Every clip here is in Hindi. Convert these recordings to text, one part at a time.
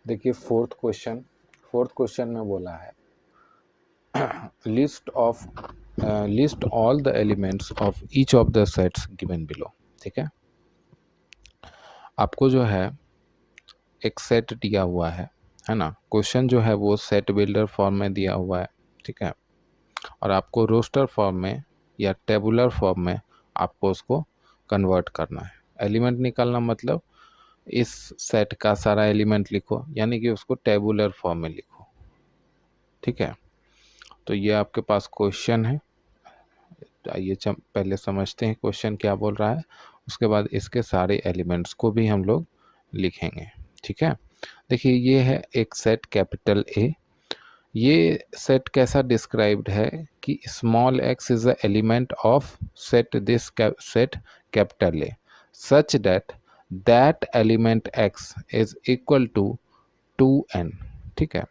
देखिए फोर्थ क्वेश्चन में बोला है list all the elements of each of the sets given below. ठीक है, आपको जो है एक सेट दिया हुआ है ना। क्वेश्चन जो है वो सेट बिल्डर फॉर्म में दिया हुआ है। ठीक है, और आपको रोस्टर फॉर्म में या टेबुलर फॉर्म में आपको उसको कन्वर्ट करना है। एलिमेंट निकालना मतलब इस सेट का सारा एलिमेंट लिखो, यानी कि उसको टेबुलर फॉर्म में लिखो। ठीक है, तो ये आपके पास क्वेश्चन है। तो आइए पहले समझते हैं क्वेश्चन क्या बोल रहा है, उसके बाद इसके सारे एलिमेंट्स को भी हम लोग लिखेंगे। ठीक है, देखिए ये है एक सेट कैपिटल ए। ये सेट कैसा डिस्क्राइब्ड है कि small x is the element of set this set capital A such that that element x is equal to 2n। ठीक है,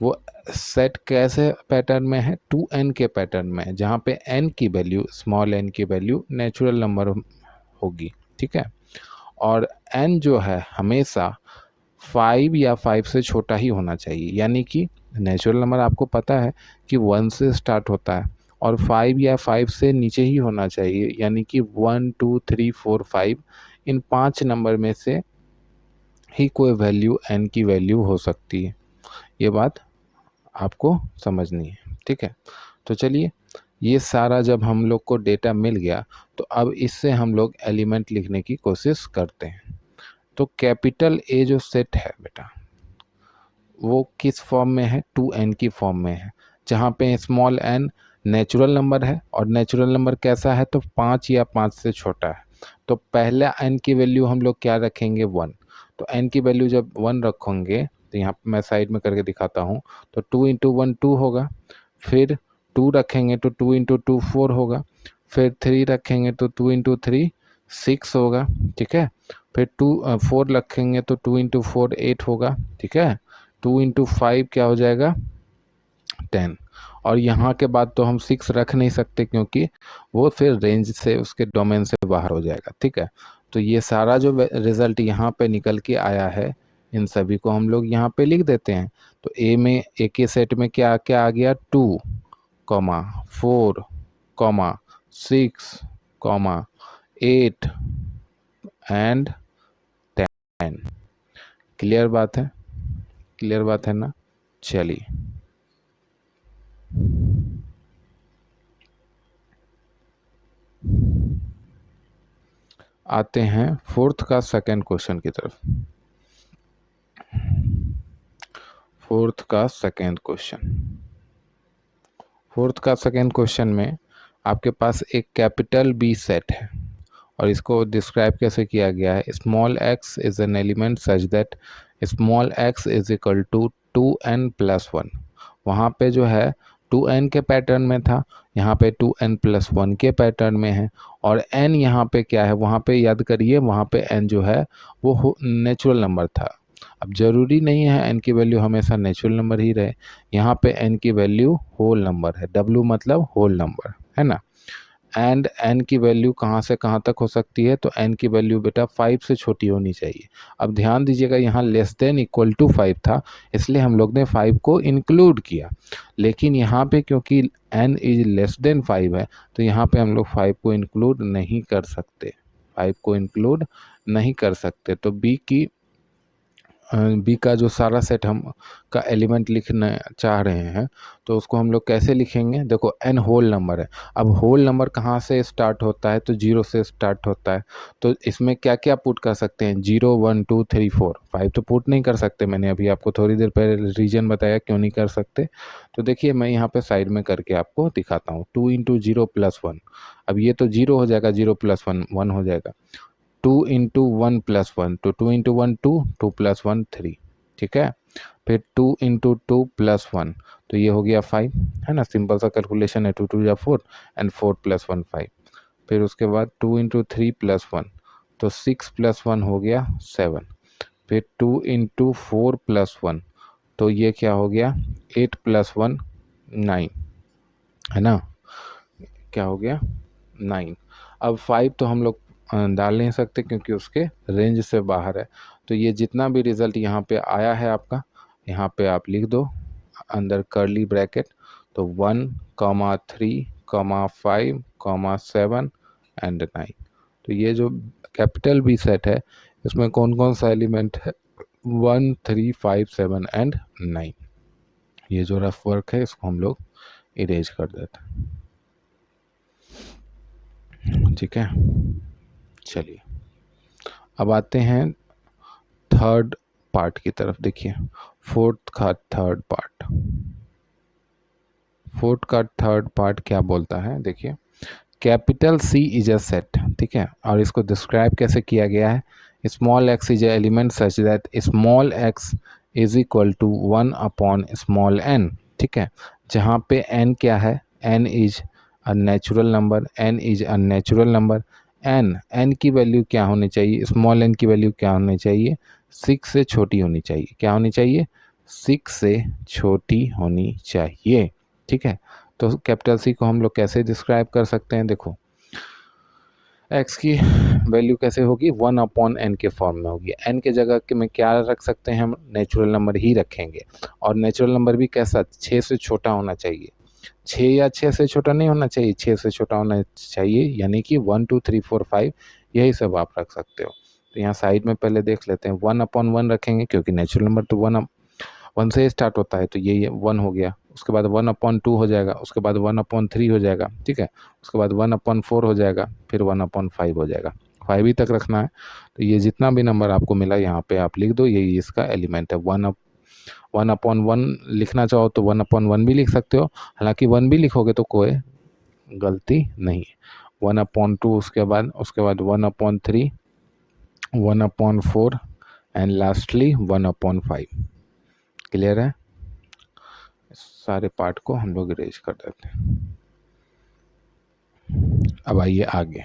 वो सेट कैसे पैटर्न में है, 2n के पैटर्न में है, जहाँ पे n की वैल्यू, स्मॉल n की वैल्यू नेचुरल नंबर होगी। ठीक है, और n जो है हमेशा 5 या 5 से छोटा ही होना चाहिए, यानी कि नेचुरल नंबर आपको पता है कि 1 से स्टार्ट होता है और 5 या 5 से नीचे ही होना चाहिए, यानी कि 1 2 3 4 5 इन 5 नंबर में से ही कोई वैल्यू n की वैल्यू हो सकती है। ये बात आपको समझनी है। ठीक है, तो चलिए ये सारा जब हम लोग को डेटा मिल गया तो अब इससे हम लोग एलिमेंट लिखने की कोशिश करते हैं। तो कैपिटल ए जो सेट है बेटा, वो किस फॉर्म में है, 2n की फॉर्म में है, जहाँ पे स्मॉल n नेचुरल नंबर है और नेचुरल नंबर कैसा है, तो 5 या 5 से छोटा है। तो पहला n की वैल्यू हम लोग क्या रखेंगे, 1। तो n की वैल्यू जब 1 रखेंगे तो यहाँ पे मैं साइड में करके दिखाता हूँ, तो 2 इंटू 1 2 होगा, फिर 2 रखेंगे तो 2 इंटू 2 4 होगा, फिर 3 रखेंगे तो 2 इंटू 3 6 होगा। ठीक है, फिर 4 रखेंगे तो 2 इंटू 4 8 होगा। ठीक है, 2 इंटू 5 क्या हो जाएगा, 10। और यहाँ के बाद तो हम 6 रख नहीं सकते क्योंकि वो फिर रेंज से, उसके डोमेन से बाहर हो जाएगा। ठीक है, तो ये सारा जो रिजल्ट यहाँ पे निकल के आया है, इन सभी को हम लोग यहाँ पे लिख देते हैं। तो ए के सेट में क्या क्या आ गया, 2 comma 4 comma 6 comma 8 and 10। Clear बात है, क्लियर बात है ना। चलिए आते हैं फोर्थ का सेकंड क्वेश्चन की तरफ। फोर्थ का सेकंड क्वेश्चन में आपके पास एक कैपिटल बी सेट है और इसको डिस्क्राइब कैसे किया गया है, small x is an element such that small x is equal to 2n+1। वहाँ पे जो है 2n के पैटर्न में था, यहाँ पे 2n+1 के पैटर्न में है। और n यहाँ पे क्या है, वहाँ पे याद करिए, वहाँ पे n जो है वो नेचुरल नंबर था। अब जरूरी नहीं है n की वैल्यू हमेशा नेचुरल नंबर ही रहे, यहाँ पे n की वैल्यू होल नंबर है, w मतलब होल नंबर है ना। एंड n की वैल्यू कहाँ से कहाँ तक हो सकती है, तो n की वैल्यू बेटा 5 से छोटी होनी चाहिए। अब ध्यान दीजिएगा, यहाँ लेस देन इक्वल टू 5 था, इसलिए हम लोग ने 5 को इंक्लूड किया। लेकिन यहाँ पे क्योंकि n इज लेस देन 5 है, तो यहाँ पे हम लोग 5 को इंक्लूड नहीं कर सकते, 5 को इंक्लूड नहीं कर सकते। तो बी का जो सारा सेट हम का एलिमेंट लिखना चाह रहे हैं, तो उसको हम लोग कैसे लिखेंगे, देखो n होल नंबर है। अब होल नंबर कहाँ से स्टार्ट होता है, तो 0 से स्टार्ट होता है। तो इसमें क्या क्या पुट कर सकते हैं, 0 1 2 3 4 5 तो पुट नहीं कर सकते। मैंने अभी आपको थोड़ी देर पहले रीजन बताया क्यों नहीं कर सकते। तो देखिए मैं यहाँ पे साइड में करके आपको दिखाता हूँ, 2 इंटू 0+1। अब ये तो 0 हो जाएगा, 0+1 1 हो जाएगा। 2 इंटू 1+1, तो 2 इंटू 1 2, 2+1 3। ठीक है, फिर 2 इंटू 2+1, तो ये हो गया 5, है ना। सिंपल सा कैलकुलेशन है, 2 2 या 4 एंड 4+1 5। फिर उसके बाद 2 इंटू 3+1, तो 6+1 हो गया 7। फिर 2 इंटू 4+1, तो ये क्या हो गया, 8+1 9, है ना। क्या हो गया, 9। अब 5 तो हम लोग डाल नहीं सकते क्योंकि उसके रेंज से बाहर है, तो ये जितना भी रिजल्ट यहाँ पे आया है आपका, यहाँ पे आप लिख दो अंदर कर्ली ब्रैकेट, तो 1,3,5,7 एंड 9। तो ये जो कैपिटल बी सेट है इसमें कौन कौन सा एलिमेंट है, 1, 3, 5, 7 एंड 9। ये जो रफ वर्क है इसको हम लोग इरेज कर देते हैं, ठीक है। चलिए अब आते हैं थर्ड पार्ट की तरफ। देखिए फोर्थ का थर्ड पार्ट क्या बोलता है, देखिए capital C is a set, ठीक है, और इसको डिस्क्राइब कैसे किया गया है, small x is a element such that small x is equal to 1 upon small n, ठीक है, जहाँ पे एन क्या है, n is a natural number, n की वैल्यू क्या होनी चाहिए, स्मॉल एन की वैल्यू क्या होनी चाहिए, 6 से छोटी होनी चाहिए, क्या होनी चाहिए, 6 से छोटी होनी चाहिए, ठीक है। तो कैपिटल सी को हम लोग कैसे डिस्क्राइब कर सकते हैं, देखो एक्स की वैल्यू कैसे होगी, 1 अपॉन एन के फॉर्म में होगी, एन के जगह के में क्या रख सकते हैं, हम नेचुरल नंबर ही रखेंगे, और नेचुरल नंबर भी कैसा, 6 से छोटा होना चाहिए, 6 या 6 से छोटा नहीं होना चाहिए, 6 से छोटा होना चाहिए, यानी कि 1 2 3 4 5 यही सब आप रख सकते हो। तो यहाँ साइड में पहले देख लेते हैं, 1 अपॉन 1 रखेंगे क्योंकि नेचुरल नंबर तो 1 से स्टार्ट होता है, तो ये 1 हो गया, उसके बाद 1 अपॉन 2 हो जाएगा, उसके बाद 1 अपॉन 3 हो जाएगा, ठीक है, उसके बाद 1 अपॉन 4 हो जाएगा, फिर 1 अपॉन 5 हो जाएगा, 5 ही तक रखना है। तो ये जितना भी नंबर आपको मिला यहाँ पे आप लिख दो, यही इसका एलिमेंट है। 1 अपॉन 1 लिखना चाहो तो 1 अपॉन 1 भी लिख सकते हो, हालांकि 1 भी लिखोगे तो कोई गलती नहीं है। 1 अपॉन 2, उसके बाद 1 upon 3, 1 upon 4 and lastly 1 upon 5। Clear है, सारे पार्ट को हम लोग इरेज कर देते हैं। अब आइए आगे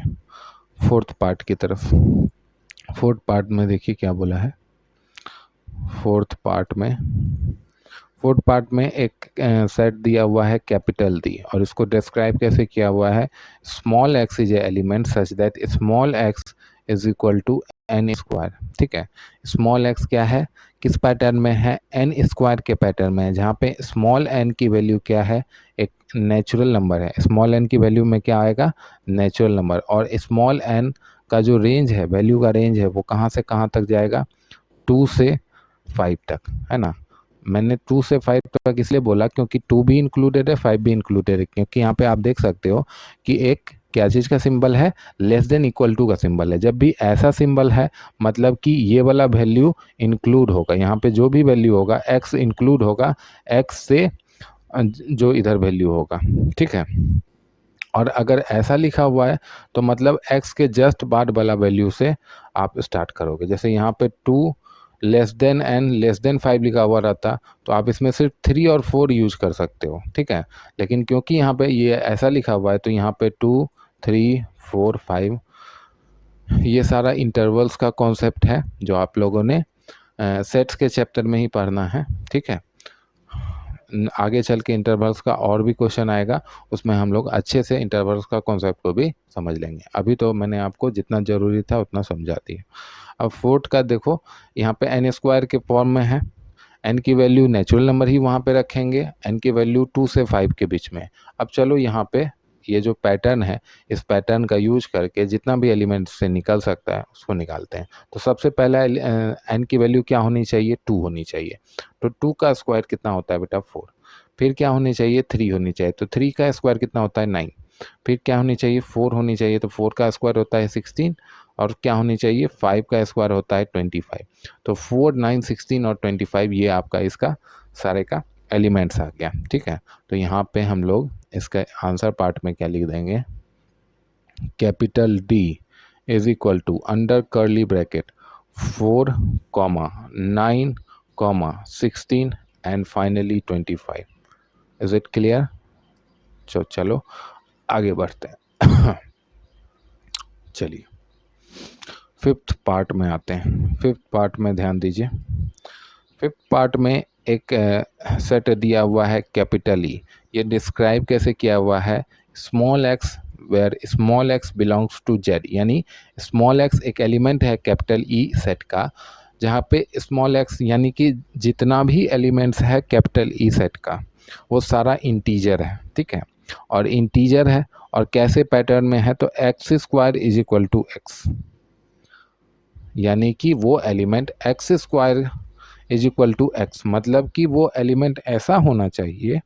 फोर्थ पार्ट की तरफ। फोर्थ पार्ट में देखिए क्या बोला है, फोर्थ पार्ट में एक सेट दिया हुआ है कैपिटल डी, और इसको डिस्क्राइब कैसे किया हुआ है, small x is a element such that small x is equal to n square, ठीक है। स्मॉल एक्स क्या है, किस पैटर्न में है, एन स्क्वायर के पैटर्न में है, जहाँ पे स्मॉल एन की वैल्यू क्या है, एक नेचुरल नंबर है, स्मॉल एन की वैल्यू में क्या आएगा, नेचुरल नंबर, और स्मॉल एन का जो रेंज है, वैल्यू का रेंज है, वो कहाँ से कहाँ तक जाएगा, 2 से 5 तक, है ना। मैंने 2 से 5 तक इसलिए बोला क्योंकि 2 भी इंक्लूडेड है, 5 भी इंक्लूडेड है, क्योंकि यहाँ पे आप देख सकते हो कि एक क्या चीज़ का सिंबल है, लेस देन इक्वल टू का सिंबल है। जब भी ऐसा सिंबल है मतलब कि ये वाला वैल्यू इंक्लूड होगा, यहाँ पे जो भी वैल्यू होगा एक्स इंक्लूड होगा, एक्स से जो इधर वैल्यू होगा, ठीक है। और अगर ऐसा लिखा हुआ है तो मतलब x के जस्ट बाद वाला वैल्यू से आप स्टार्ट करोगे। जैसे यहाँ पे 2 less than n less than 5 लिखा हुआ रहता तो आप इसमें सिर्फ 3 और 4 यूज कर सकते हो, ठीक है। लेकिन क्योंकि यहाँ पे ये ऐसा लिखा हुआ है तो यहाँ पे 2 3 4 5 ये सारा इंटरवल्स का कॉन्सेप्ट है जो आप लोगों ने सेट्स के चैप्टर में ही पढ़ना है, ठीक है। आगे चल के इंटरवल्स का और भी क्वेश्चन आएगा, उसमें हम लोग अच्छे से इंटरवल्स का कॉन्सेप्ट को भी समझ लेंगे। अभी तो मैंने आपको जितना ज़रूरी था उतना समझा दिया। अब फोर्थ का देखो, यहाँ पे एन स्क्वायर के फॉर्म में है, एन की वैल्यू नेचुरल नंबर ही वहाँ पे रखेंगे, एन की वैल्यू 2 से 5 के बीच में। अब चलो यहाँ पे ये जो पैटर्न है, इस पैटर्न का यूज करके जितना भी एलिमेंट से निकल सकता है उसको निकालते हैं। तो सबसे पहला एन की वैल्यू क्या होनी चाहिए, 2 होनी चाहिए। तो 2 का स्क्वायर कितना होता है बेटा, 4। फिर क्या होनी चाहिए, 3 होनी चाहिए। तो 3 का स्क्वायर कितना होता है, 9। फिर क्या होनी चाहिए, 4 होनी चाहिए। तो 4 का स्क्वायर होता है 16, और क्या होनी चाहिए, 5 का स्क्वायर होता है 25। तो 4 9 16 और 25 ये आपका इसका सारे का एलिमेंट्स आ गया, ठीक है। तो यहाँ पे हम लोग इसका आंसर पार्ट में क्या लिख देंगे, capital D is equal to under curly bracket 4 9 16 and finally 25। Is it clear. चलो आगे बढ़ते हैं। चलिए फिफ्थ पार्ट में आते हैं। फिफ्थ पार्ट में ध्यान दीजिए, फिफ्थ पार्ट में एक सेट दिया हुआ है कैपिटल ई। ये डिस्क्राइब कैसे किया हुआ है, small x where small x belongs to Z, यानी स्मॉल एक्स एक एलिमेंट है कैपिटल ई सेट का जहाँ पे स्मॉल एक्स यानी कि जितना भी एलिमेंट्स है कैपिटल ई सेट का वो सारा इंटीजर है, ठीक है, और इंटीजर है और कैसे पैटर्न में है, तो x square is equal to x, यानी कि वो element x square is equal to x, मतलब कि वो एलिमेंट ऐसा होना चाहिए।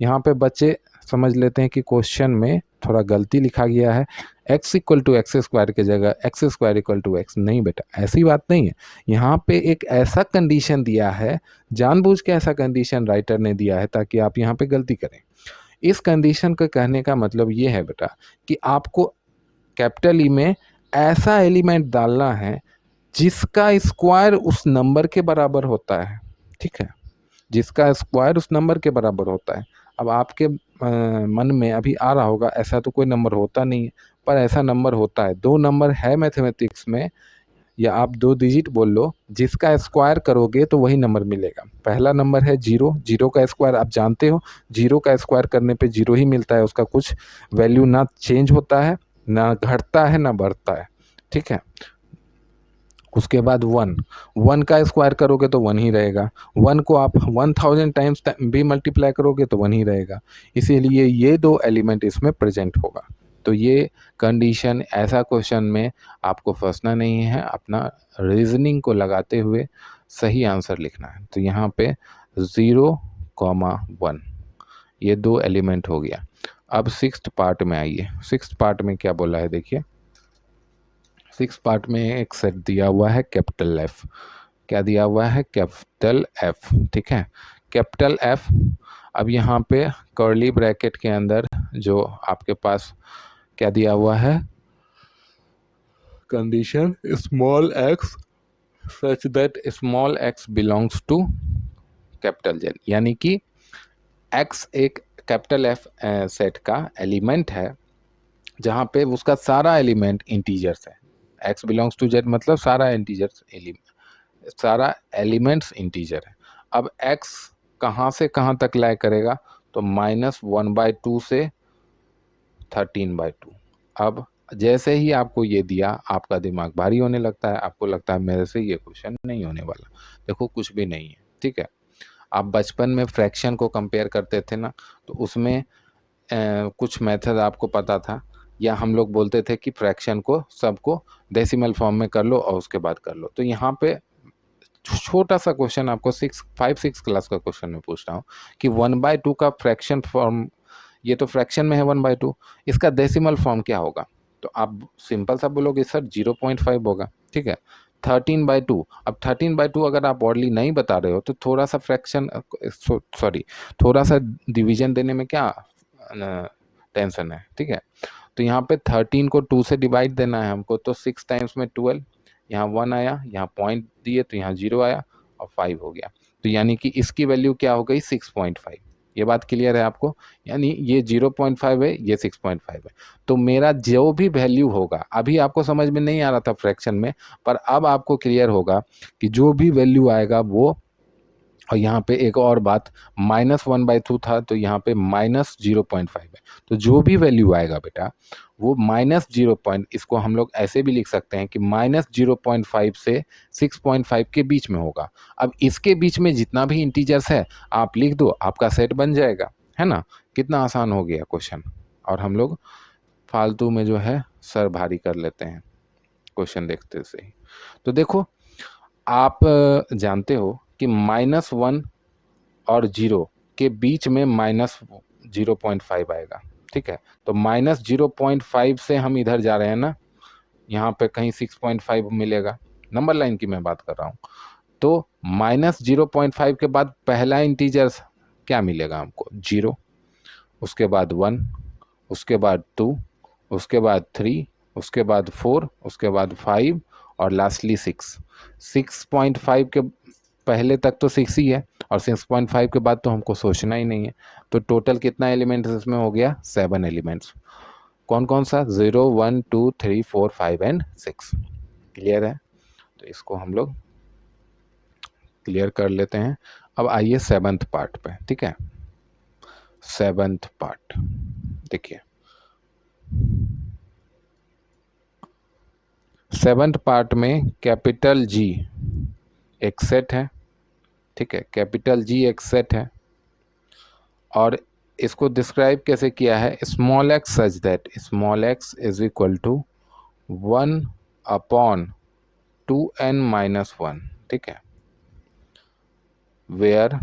यहाँ पे बच्चे समझ लेते हैं कि क्वेश्चन में थोड़ा गलती लिखा गया है, x equal to x square की जगह x square equal to x. नहीं बेटा, ऐसी बात नहीं है। यहाँ पे एक ऐसा कंडीशन दिया है, जानबूझ के ऐसा कंडीशन राइटर ने दिया है ताकि आप यहाँ पे गलती करें। इस कंडीशन को कहने का मतलब ये है बेटा कि आपको कैपिटल ई में ऐसा एलिमेंट डालना है जिसका स्क्वायर उस नंबर के बराबर होता है, ठीक है, जिसका स्क्वायर उस नंबर के बराबर होता है। अब आपके मन में अभी आ रहा होगा ऐसा तो कोई नंबर होता नहीं है, पर ऐसा नंबर होता है। दो नंबर है मैथमेटिक्स में, या आप दो डिजिट बोल लो, जिसका स्क्वायर करोगे तो वही नंबर मिलेगा। पहला नंबर है जीरो, जीरो का स्क्वायर आप जानते हो, जीरो का स्क्वायर करने पे जीरो ही मिलता है, उसका कुछ वैल्यू ना चेंज होता है, ना घटता है, ना बढ़ता है, ठीक है। उसके बाद वन, वन का स्क्वायर करोगे तो वन ही रहेगा, वन को आप 1000 टाइम्स भी मल्टीप्लाई करोगे तो वन ही रहेगा, इसीलिए ये दो एलिमेंट इसमें प्रेजेंट होगा। तो ये कंडीशन, ऐसा क्वेश्चन में आपको फंसना नहीं है, अपना रीजनिंग को लगाते हुए सही आंसर लिखना है। तो यहाँ पे 0, 1 ये दो एलिमेंट हो गया। अब सिक्स्थ पार्ट में आइए, सिक्स्थ पार्ट में क्या बोला है देखिए। सिक्स पार्ट में एक सेट दिया हुआ है कैपिटल एफ, क्या दिया हुआ है, कैपिटल एफ, ठीक है, कैपिटल एफ। अब यहाँ पे कर्ली ब्रैकेट के अंदर जो आपके पास क्या दिया हुआ है, condition small x such that small x belongs to capital Z, यानी कि एक्स एक कैपिटल एफ सेट का एलिमेंट है जहाँ पे उसका सारा एलिमेंट इंटीजर्स है। एक्स बिलोंग्स टू जेड मतलब सारा इंटीजर्स सारा एलिमेंट्स इंटीजर है। अब x कहाँ से कहाँ तक लाई करेगा, तो -1/2 से 13/2। अब जैसे ही आपको ये दिया आपका दिमाग भारी होने लगता है, आपको लगता है मेरे से ये क्वेश्चन नहीं होने वाला। देखो कुछ भी नहीं है, ठीक है। आप बचपन में फ्रैक्शन को कंपेयर करते थे ना, तो उसमें कुछ मेथड आपको पता था, या हम लोग बोलते थे कि फ्रैक्शन को सबको डेसिमल फॉर्म में कर लो और उसके बाद कर लो। तो यहाँ पे छोटा सा क्वेश्चन आपको 5-6 क्लास का क्वेश्चन में पूछ रहा हूँ कि 1/2 का फ्रैक्शन फॉर्म, ये तो फ्रैक्शन में है 1/2, इसका डेसिमल फॉर्म क्या होगा, तो आप सिंपल सा बोलोगे सर 0.5 होगा, ठीक है। 13/2, अब 13/2 अगर आप ऑडली नहीं बता रहे हो तो थोड़ा सा फ्रैक्शन, सॉरी, थोड़ा सा डिवीजन देने में क्या टेंशन है, ठीक है। तो यहाँ पे 13 को 2 से डिवाइड देना है हमको, तो 6 टाइम्स में 12, यहाँ 1 आया, यहाँ पॉइंट दिए तो यहाँ 0 आया और 5 हो गया। तो यानी कि इसकी वैल्यू क्या हो गई, 6.5। ये बात क्लियर है आपको, यानी ये 0.5 है, ये 6.5 है। तो मेरा जो भी वैल्यू होगा, अभी आपको समझ में नहीं आ रहा था फ्रैक्शन में, पर अब आपको क्लियर होगा कि जो भी वैल्यू आएगा वो, और यहाँ पे एक और बात, -1/2 था तो यहाँ पे -0.5 है। तो जो भी वैल्यू आएगा बेटा वो -0, इसको हम लोग ऐसे भी लिख सकते हैं कि -0.5 से 6.5 के बीच में होगा। अब इसके बीच में जितना भी इंटीजर्स है आप लिख दो, आपका सेट बन जाएगा, है ना। कितना आसान हो गया क्वेश्चन, और हम लोग फालतू में जो है सर भारी कर लेते हैं क्वेश्चन देखते से ही। तो देखो, आप जानते हो कि -1 और 0 के बीच में -0.5 आएगा, ठीक है। तो -0.5 से हम इधर जा रहे हैं ना, यहाँ पे कहीं 6.5 मिलेगा, नंबर लाइन की मैं बात कर रहा हूँ। तो -0.5 के बाद पहला इंटीजर क्या मिलेगा हमको, 0, उसके बाद 1, उसके बाद 2, उसके बाद 3, उसके बाद 4, उसके बाद 5 और लास्टली 6। 6.5 के पहले तक तो 6 ही है, और 6.5 के बाद तो हमको सोचना ही नहीं है। तो टोटल कितना एलिमेंट्स इसमें हो गया, 7 एलिमेंट्स। कौन कौन सा, 0, 1, 2, 3, 4, 5 एंड 6। क्लियर है, तो इसको हम लोग क्लियर कर लेते हैं। अब आइए 7th पार्ट पे, ठीक है। 7th पार्ट देखिए, 7th पार्ट में कैपिटल जी एक सेट है, ठीक है, कैपिटल जी एक सेट है, और इसको डिस्क्राइब कैसे किया है, small x such that small x is equal to 1/2n-1, ठीक है, where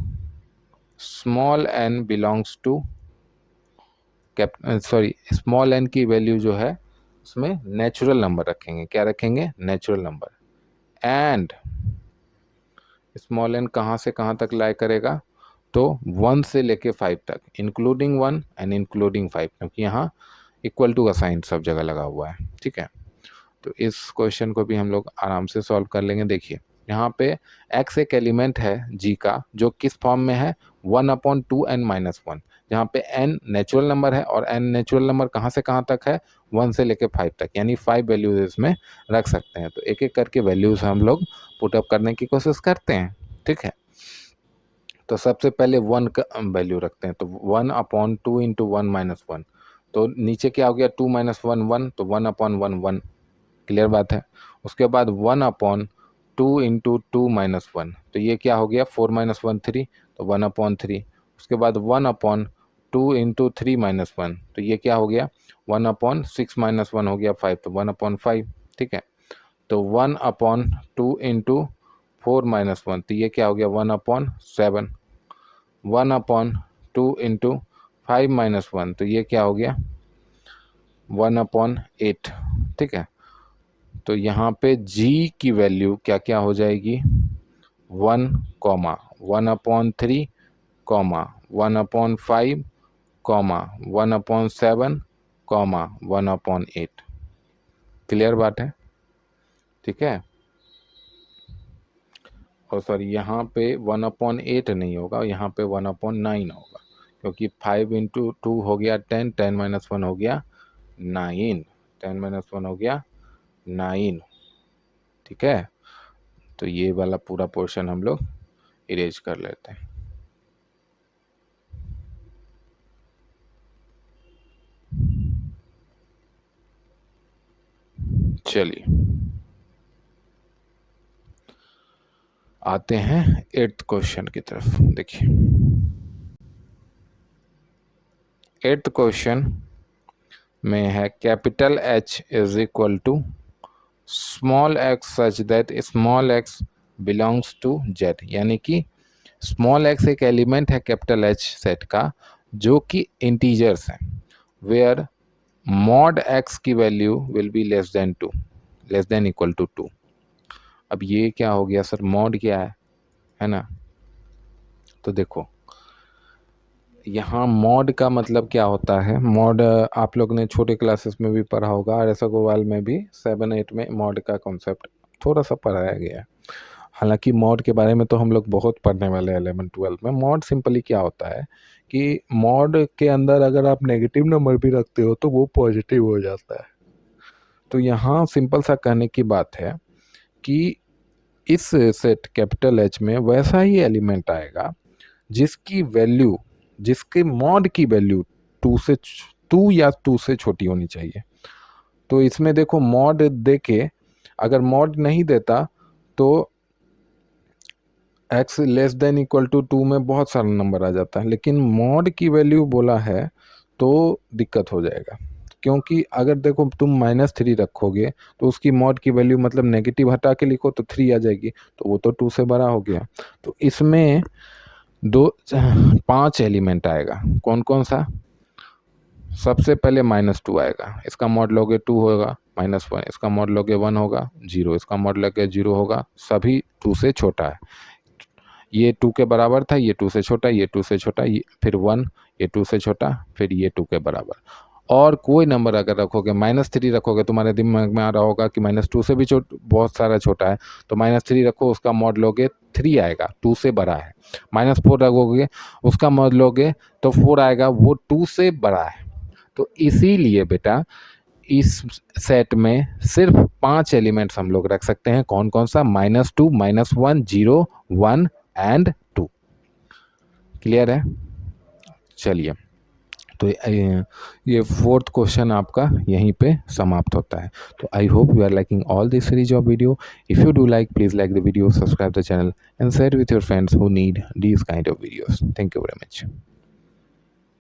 small n belongs to small n की वैल्यू जो है उसमें नेचुरल नंबर रखेंगे, क्या रखेंगे, natural number, and small n कहाँ से कहाँ तक लाई करेगा, तो 1 से लेके 5 तक, इंक्लूडिंग 1 एंड इंक्लूडिंग 5, क्योंकि यहाँ इक्वल टू का साइन सब जगह लगा हुआ है, ठीक है। तो इस क्वेश्चन को भी हम लोग आराम से सॉल्व कर लेंगे। देखिए यहाँ पे x एक एलिमेंट है g का, जो किस फॉर्म में है, 1/2n-1, जहाँ पे n नेचुरल नंबर है, और n नेचुरल नंबर कहाँ से कहाँ तक है, 1 से लेके 5 तक, यानी 5 वैल्यूज इसमें रख सकते हैं। तो एक एक करके वैल्यूज हम लोग पुटअप करने की कोशिश करते हैं, ठीक है। तो सबसे पहले 1 का वैल्यू रखते हैं, तो 1/2 इंटू 1-1, तो नीचे क्या हो गया, 2 - 1 1, तो 1/1 1, क्लियर बात है। उसके बाद 1/2 इंटू 2-1, तो ये क्या हो गया, 4 - 1 3, तो 1/3। उसके बाद 1/2 इंटू 3-1, तो ये क्या हो गया, 1/6 - 1 हो गया 5, तो 1/5, ठीक है। तो 1/2 इंटू 4-1, तो ये क्या हो गया, 1/7। 1/2 इंटू 5-1, तो ये क्या हो गया, 1/8, ठीक है। तो यहाँ पे g की वैल्यू क्या क्या हो जाएगी, 1, 1/3, 1/5, 1/7, 1/8, क्लियर बात है, ठीक है। और सॉरी यहाँ पे 1/8 नहीं होगा, यहाँ पे 1/9 होगा, क्योंकि 5 इंटू 2 हो गया 10, 10 - 1 हो गया 9, 10 - 1 हो गया 9, ठीक है। तो ये वाला पूरा पोर्शन हम लोग इरेज कर लेते हैं। चलिए आते हैं 8th क्वेश्चन की तरफ। देखिए 8th क्वेश्चन में है capital H is equal to small x such that small x belongs to Z, यानी कि स्मॉल x एक एलिमेंट है कैपिटल H सेट का, जो कि इंटीजर्स है, वेयर मॉड x की value will be less than 2, less than equal to 2। अब ये क्या हो गया सर, मॉड क्या है ना। तो देखो यहाँ मॉड का मतलब क्या होता है, मॉड आप लोग ने छोटे क्लासेस में भी पढ़ा होगा, और ऐसा गोवाल में भी 7-8 में मॉड का कॉन्सेप्ट थोड़ा सा पढ़ाया गया है। हालांकि मॉड के बारे में तो हम लोग बहुत पढ़ने वाले हैं 11-12 में। मॉड सिंपली क्या होता है कि मॉड के अंदर अगर आप नेगेटिव नंबर भी रखते हो तो वो पॉजिटिव हो जाता है। तो यहाँ सिंपल सा कहने की बात है कि इस सेट कैपिटल एच में वैसा ही एलिमेंट आएगा जिसकी वैल्यू, जिसके मॉड की वैल्यू 2 या 2 से छोटी होनी चाहिए। तो इसमें देखो मॉड देके, अगर मॉड नहीं देता तो x less than equal to 2 में बहुत सारा नंबर आ जाता है, लेकिन मॉड की वैल्यू बोला है तो दिक्कत हो जाएगा, क्योंकि अगर देखो तुम -3 रखोगे तो उसकी मॉड की वैल्यू, मतलब नेगेटिव हटा के लिखो तो 3 आ जाएगी, तो वो तो 2 से बड़ा हो गया। तो इसमें 5 एलिमेंट आएगा, कौन कौन सा, सबसे पहले -2 आएगा, इसका मॉड लोगे 2 होगा, -1 इसका मॉड लोगे 1 होगा, 0 इसका मॉड लोगे 0 होगा, सभी 2 से छोटा है। ये 2 के बराबर था, ये 2 से छोटा, ये 2 से छोटा, ये फिर 1, ये 2 से छोटा, फिर ये 2 के बराबर। और कोई नंबर अगर रखोगे, -3 रखोगे, तुम्हारे दिमाग में आ रहा होगा कि -2 से भी बहुत सारा छोटा है, तो -3 रखो, उसका मॉड लोगे 3 आएगा, 2 से बड़ा है। -4 रखोगे, उसका मॉड लोगे तो 4 आएगा, वो 2 से बड़ा है। तो इसीलिए बेटा इस सेट में सिर्फ 5 एलिमेंट्स हम लोग रख सकते हैं, कौन कौन सा, -2, -1, 0, 1 एंड 2, क्लियर है। चलिए तो ये फोर्थ क्वेश्चन आपका यहीं पे समाप्त होता है। तो I hope you are liking all this series of video. If you do like, please like the video, subscribe the channel and share with your friends who need these kind of videos. Thank you very much.